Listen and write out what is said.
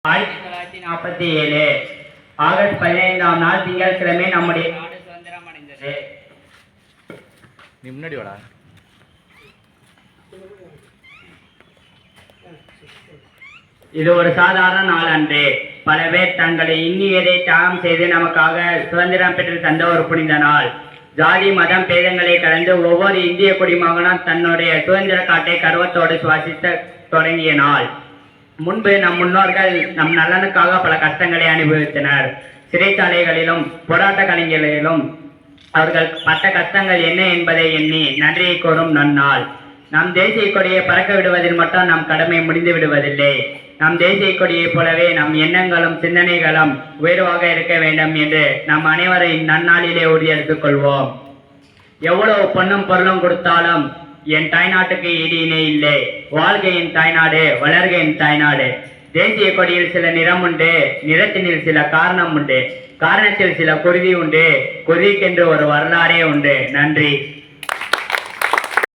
1947 August 15ஆம் நாள் திங்கட்கிழமை நம்முடைய நாடு சுதந்திரம் அடைந்தது. நீ முன்னாடி வாடா. இது ஒரு சாதாரண நாள் அன்று. பல பேர் தங்களை இன்னியதை தியாகம் செய்து நமக்காக சுதந்திரம் பெற்று தந்த ஒரு புனித நாள். ஜாதி மதம் பேதங்களை கடந்து ஒவ்வொரு இந்திய குடிமகனும் தன்னுடைய சுதந்திர காட்டை கர்வத்தோடு சுவாசித்த தொடங்கிய நாள். முன்பு நம் முன்னோர்கள் நம் நலனுக்காக பல கஷ்டங்களை அனுபவித்தனர். சிறைச்சாலைகளிலும் போராட்ட கலைஞர்களிலும் அவர்கள் பட்ட கஷ்டங்கள் என்ன என்பதை எண்ணி நன்றியை கூறும் நன்னாள். நம் தேசிய கொடியை பறக்க விடுவதில் மட்டும் நம் கடமை முடிந்து விடுவதில்லை. நம் தேசிய கொடியைப் போலவே நம் எண்ணங்களும் சிந்தனைகளும் உயர்வாக இருக்க வேண்டும் என்று நம் அனைவரும் நன்னாளிலே உறுதியெடுத்துக் கொள்வோம். எவ்வளவு பொன்னும் பொருளும் கொடுத்தாலும் என் தாய்நாட்டுக்கு ஈடு இணை இல்லை. வாழ்க என் தாய்நாடு, வளர்க என் தாய்நாடு. தேசிய கொடியில் சில நிறம் உண்டு, நிறத்தினில் சில காரணம் உண்டு, காரணத்தில் சில குருதி உண்டு, குருதிக்கென்று ஒரு வரலாறே உண்டு. நன்றி.